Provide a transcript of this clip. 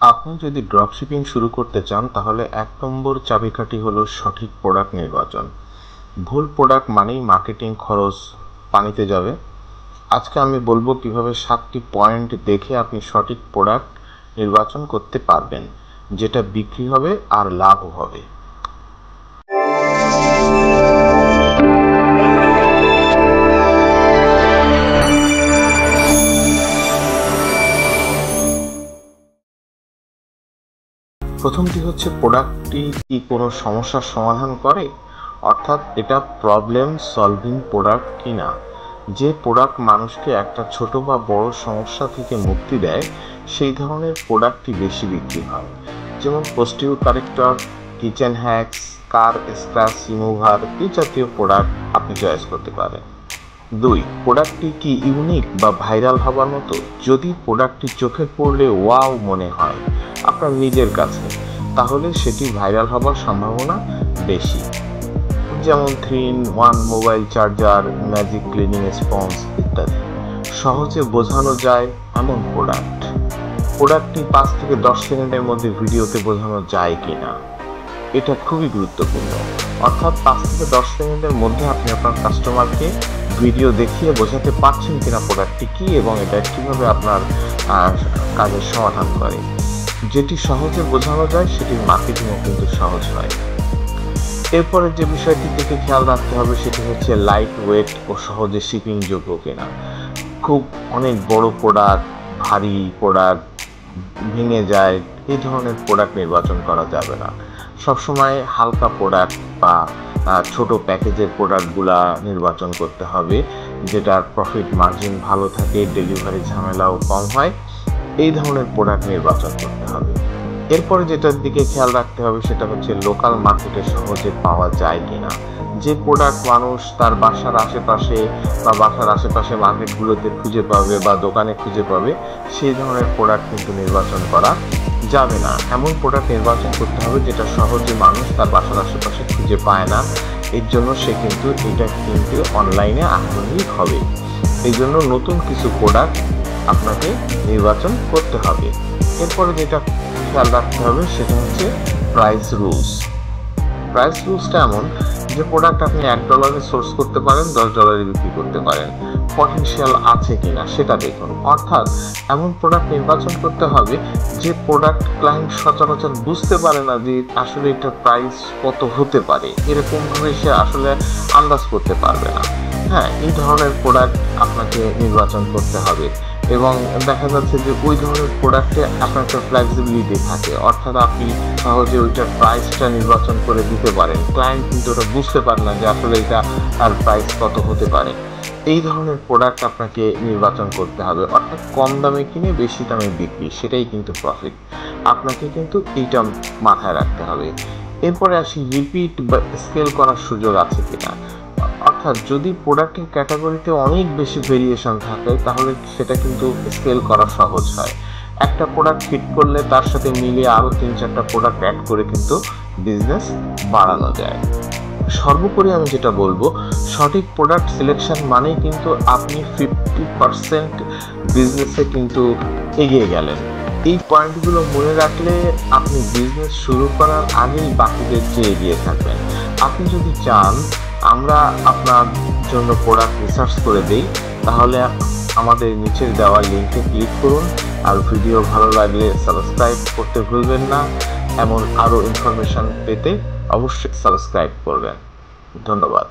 আপনি যদি ড্রপশিপিং শুরু করতে চান তাহলে ১ নম্বর চাবিকাঠি হলো সঠিক প্রোডাক্ট নির্বাচন। ভুল প্রোডাক্ট মানেই মার্কেটিং খরচ পানিতে যাবে। আজকে আমি বলবো কিভাবে ৭টি পয়েন্ট দেখে আপনি সঠিক প্রোডাক্ট নির্বাচন করতে পারবেন, যেটা বিক্রি হবে আর লাভও হবে। প্রথমটি হচ্ছে প্রোডাক্টটি কি কোনো সমস্যার সমাধান করে, অর্থাৎ এটা প্রবলেম সলভিং প্রোডাক্ট কিনা। যে প্রোডাক্ট মানুষকে একটা ছোট বা বড় সমস্যা থেকে মুক্তি দেয় সেই ধরনের প্রোডাক্টই বেশি বিক্রি হয়। যেমন পোস্টিউ কারেক্টর, কিচেন হ্যাকস, কার স্ক্র্যাচ রিমুভার এই জাতীয় প্রোডাক্ট আপনি চয়েস করতে পারেন। ২. প্রোডাক্টটি কি ইউনিক বা ভাইরাল হবার মতো? যদি প্রোডাক্টটি চোখে পড়লে ওয়াও মনে হয় আপনার নিজের কাছে, তাহলে সেটি ভাইরাল হবার সম্ভাবনা বেশি। যেমন 3-in-1 mobile charger, magic cleaning sponge ইত্যাদি। সহজে বোঝানো যায় এমন প্রোডাক্টটি 5 থেকে 10 সেকেন্ডের মধ্যে ভিডিওতে বোঝানো যায় কিনা, এটা খুবই গুরুত্বপূর্ণ। অর্থাৎ 5 থেকে 10 সেকেন্ডের মধ্যে আপনি আপনার কাস্টমারকে ভিডিও দেখিয়ে বোঝাতে পারছেন কিনা প্রোডাক্টটি কি এবং এটা কিভাবে আপনার কাজের সমাধান করে। যেটি সহজে বোঝানো যায় সেটির মার্কেটিংও কিন্তু সহজ হয়। এরপরে যে বিষয়টির দিকে খেয়াল রাখতে হবে সেটি হচ্ছে লাইট ওয়েট ও সহজে শিপিং যোগ্য কিনা। খুব অনেক বড় প্রোডাক্ট, ভারী প্রোডাক্ট, ভেঙে যায় এই ধরনের প্রোডাক্ট নির্বাচন করা যাবে না। সবসময় হালকা প্রোডাক্ট বা ছোট প্যাকেজের প্রোডাক্টগুলা নির্বাচন করতে হবে, যেটার প্রফিট মার্জিন ভালো থাকে, ডেলিভারি ঝামেলাও কম হয়। এই ধরনের প্রোডাক্ট নির্বাচন করতে হবে। এরপরে যেটার দিকে খেয়াল রাখতে হবে সেটা হচ্ছে লোকাল মার্কেটে সহজে পাওয়া যায় কিনা। যে প্রোডাক্ট মানুষ তার বাসার আশেপাশে বা বাসার আশেপাশে মার্কেটগুলোতে খুঁজে পাবে বা দোকানে খুঁজে পাবে, সেই ধরনের প্রোডাক্ট কিন্তু নির্বাচন করা যাবে না। এমন প্রোডাক্ট নির্বাচন করতে হবে যেটা সহজে মানুষ তার বাসার আশেপাশে খুঁজে পায় না, এর জন্য সে কিন্তু এটা কিন্তু অনলাইনে আগ্রহী হবে। এই জন্য নতুন কিছু প্রোডাক্ট আপনাকে নির্বাচন করতে হবে। এরপরে যেটা খেয়াল রাখতে হবে সেটা হচ্ছে প্রাইস রুলসটা এমন যে প্রোডাক্ট আপনি $1 সোর্স করতে পারেন, $10 বিক্রি করতে পারেন। পটেনশিয়াল আছে কিনা সেটা দেখুন। অর্থাৎ এমন প্রোডাক্ট নির্বাচন করতে হবে যে প্রোডাক্ট ক্লায়েন্ট সচরাচর বুঝতে পারে না যে আসলে এটার প্রাইস কত হতে পারে, এরকমভাবে সে আসলে আন্দাজ করতে পারবে না। হ্যাঁ, এই ধরনের প্রোডাক্ট আপনাকে নির্বাচন করতে হবে এবং দেখা যাচ্ছে যে ওই ধরনের প্রোডাক্টে আপনার একটা ফ্লেক্সিবিলিটি থাকে, অর্থাৎ আপনি সহজে ওইটার প্রাইসটা নির্বাচন করে দিতে পারেন। ক্লায়েন্ট কিন্তু ওটা বুঝতে পারে না যে আসলে এটা আর প্রাইস কত হতে পারে। এই ধরনের প্রোডাক্ট আপনাকে নির্বাচন করতে হবে, অর্থাৎ কম দামে কিনে বেশি দামে বিক্রি, সেটাই কিন্তু প্রফিট। আপনাকে কিন্তু এইটা মাথায় রাখতে হবে। এরপরে আসি রিপিট বা স্কেল করার সুযোগ আছে কিনা। অর্থাৎ যদি প্রোডাক্টের ক্যাটাগরিতে অনেক বেশি ভেরিয়েশন থাকে তাহলে সেটা কিন্তু স্কেল করা সহজ হয়। একটা প্রোডাক্ট ফিট করলে তার সাথে মিলিয়ে আরও 3-4টা প্রোডাক্ট অ্যাড করে কিন্তু বিজনেস বাড়ানো যায়। সর্বোপরি আমি যেটা বলবো, সঠিক প্রোডাক্ট সিলেকশন মানেই কিন্তু আপনি 50% বিজনেসে কিন্তু এগিয়ে গেলেন। এই পয়েন্টগুলো মনে রাখলে আপনি বিজনেস শুরু করার আগেই বাকিদের চেয়ে এগিয়ে থাকবেন। আপনি যদি চান আমরা আপনার জন্য প্রোডাক্ট রিসার্চ করে দেই, তাহলে আমাদের নিচের দেওয়া লিঙ্কে ক্লিক করুন। আর ভিডিও ভালো লাগলে সাবস্ক্রাইব করতে ভুলবেন না। এমন আরও ইনফরমেশন পেতে অবশ্যই সাবস্ক্রাইব করবেন। ধন্যবাদ।